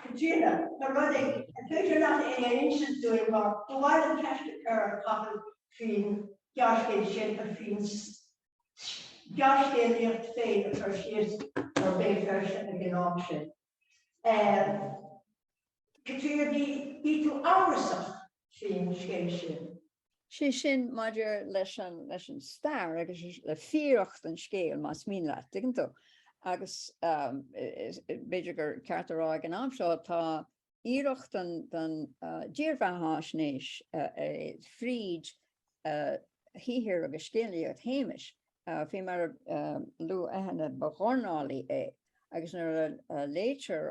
Caitríona, the running, and picture not in an instance doing more, the while the cash to occur, couple between Josh and Shin, between Josh and the fate of her shears or bay first and an option. Caitríona be to amhrasach sin scéal. Sí sin maidir leis an stair agus le fíocht an scéal más míle tuigeantó agus beidir gur ceartarrá an amseo tá íirecht den díormheáisnéis fríd híhir agus scéalaíocht héimis fé mar lú ahanana bagornálaí é agus nar léitear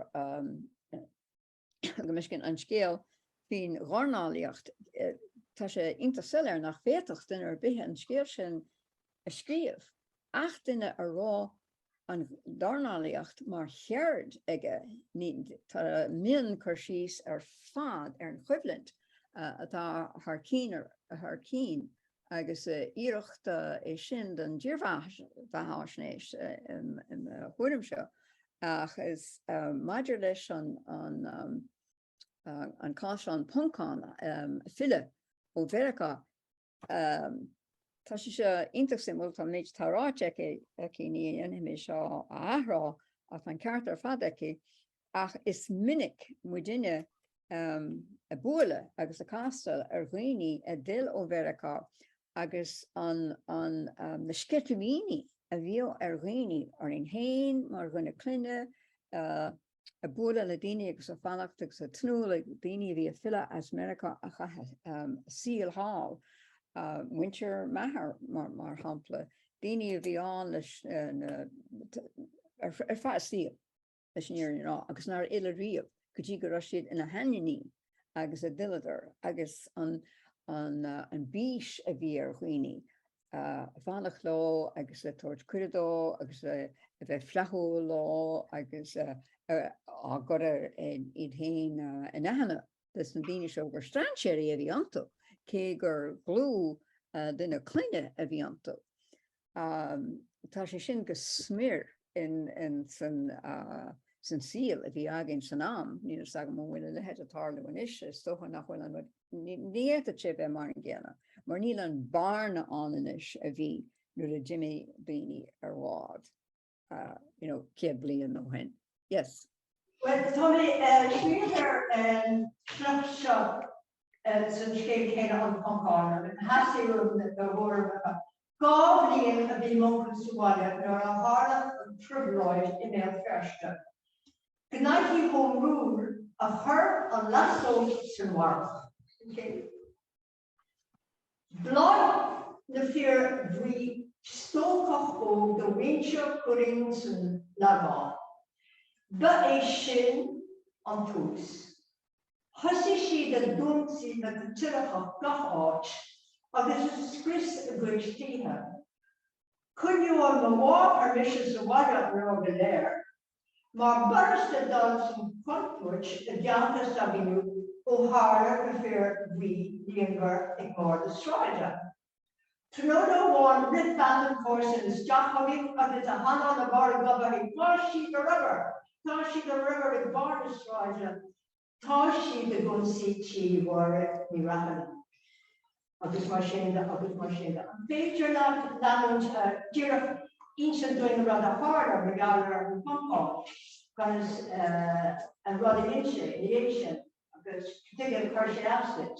go miscin an scéal hín gornálaíocht tá sé intasile nach fétocht in bithe an scéal sin a scríomh. Ach duine a rá an darnálaíocht mar cheard aige tá mian chuir síos ar fad ar an chuimhlint atá th cín agus íirecht é sin den díormheáisnéis chuirim seo ach is maidir leis an cáisleán puncán fille ó Mheiriceá tá sé se intasí bhfuil tá méid táráte ní animi seo árá ach an ceart ar fad ach is minic mu duine a buaile agus a castal ar dhaoine a dil ó Mheiriceá agus an na sciatlamíní a bhío ar dhaoine ar in héin mar gona cluine a buaile le daine agus a fannacht agus a tnúla daine bhí a fila as Mheiriceá a chathe scéal hall winter mahar mar hampla daine bhí an leis ar fa scéal leis ná agus nar ile riamh go dtí go raibh siad ina hainaní agus a diladar agus an bís a bhí ar dhaoine fannach lá agus a tuairt cuireadó agus a bheith fleachú lá agus á go iad héin in ahanana leis na daine seo gur strandséirí a bhí anto cé gur glú duine cluine a bhí anto. Tá sé sin go smir in san scéal a bhí agin san am, ní sag mo bhfuil lehead atála an is stocha nach bhfuil an ní a sé bheith mar an ggéanna, mar níl an barna anis a bhí nuair a Jimmy Beanie ar bhád cé bliain nó hen. Yes. Well, Tommy, sníar seo san scéal chéine an puncán an hasí rum na bhór gá bliain a bhí mócas bháile nar an hála an tribhláid i mé ferste. Gnaithí home rule a chur an lasó san bharach. Blood na fear bhí stócach ó do winseach chuiring san lagán. Ba é sin an tús. Thosaigh siad a dúnsaí na go tuireacha gach áit agus is scris a gcuid tithe. Cuinniú an na bhád ar misis a bhaile ar go léir, mar barasta dal san contuit a deantas a bhíú ó hála go fear bhí líongar ag mór de stráide. Tróda bháin rit ban cóirsa is deachchaí agus a hana na bar gobaí tá siad a rubber. Tá siad a rubber ag bar de stráide. Tá siad a gúnsaí tí bhóra ní rahana. Agus mar sin agus mar sin. An féidir leanúint díreach insan doing rud a hála mar galar ar an puncán agus an rud a inse agus tuige chuir sé aslit.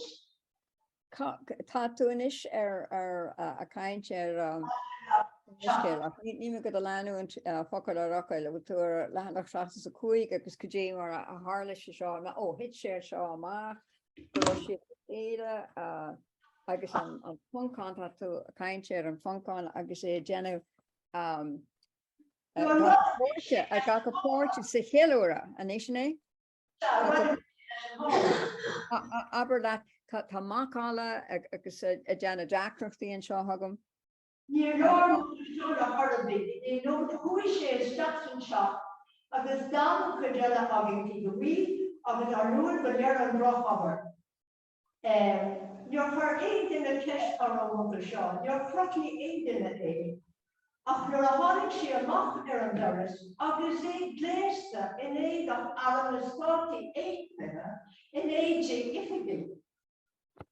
Tá tú inis ar a caint ar ní me go a leanúint focail a rocail bh túair lehanach seachtas a chuig agus go dé mar a hála se seo na ó hit sé seo amach go si éile agus an puncán tá tú a caint ar an puncán agus é déanamh a ga go póirte sa chéúra a níos é? Aber le tá mácála agus a déanana deachreachtaí an seo thugam? Níor nóir a thorabí, ní nó chuaigh sé isteach an seo agus dá chu déanana agintí go bhí agus ar nuair go léir an droch aber. Níor chuir éon duine ceist ar an bhfuil seo, níor chrochnaí éon duine é. ach nuair a tháinig sé amach ar an doras, agus é gléasta in éad ar an scátaí éitmena in éidir ifigí.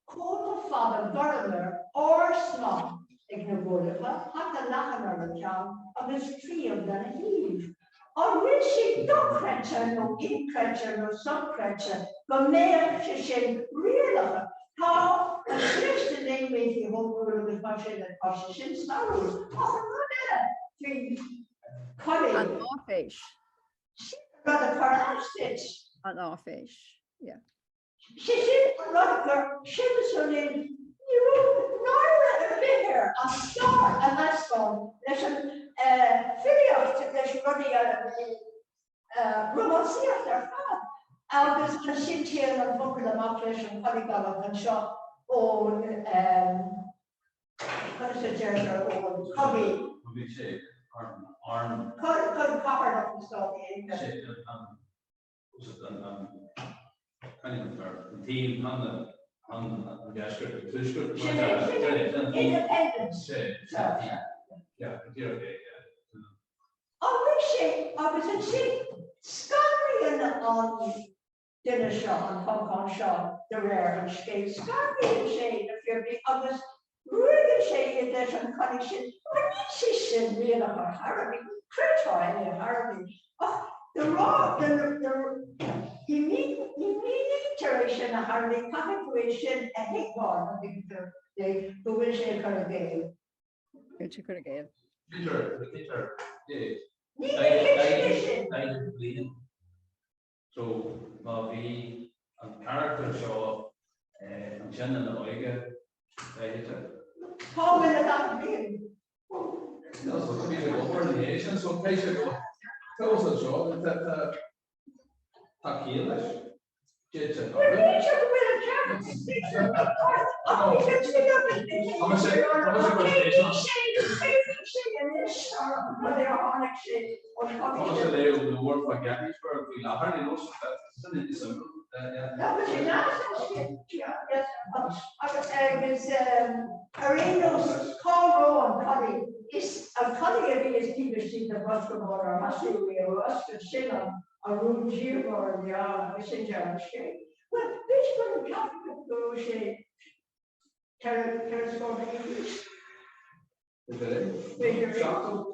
Cóta fada Dormer orsna ag na bólacha, hat a lachan ar an ceann agus tríam den a híomh. An bhfuil sé docreite nó increite nó subcreite go méach sé sin rialacha. Tá an slichte néméí hógóir agus mar sin an cos sin starú. Ach an rud eile An áféis. rud a carástit. An áféis, yeah. Sé sin an rud gur siúin nára a bhíthir an stair a leascáin leis an filiocht leis rudí románsíocht ar fad. Agus an sin tíal an focail amach leis an chuigealach an seo ón chuir sé deargar ón chogaí. Wie sé arm Chud cabhar nach an státaí. team Independence. Bhfuil sé agus an sin scaríonn an duine seo an thoncán seo de réir an scéal. Scaríonn sé na fiorbaí agus ruúgann sé leis an chunig sin mar ní sé sin rialach ar Harbí, creatáil ar Harbí. Ach the iteration a Harbí caiithfuil a héicáin a bhítar de go bhfuil sé chu a géal. Good to go again. So, ma vi an character show an Jen and the Oige, How will that be? no, so could be the coordination, so patient go tell us a show that Takielish. A room here or the messenger shape. Well, this one capital go shape. Carrot English. Is it? Shuttle.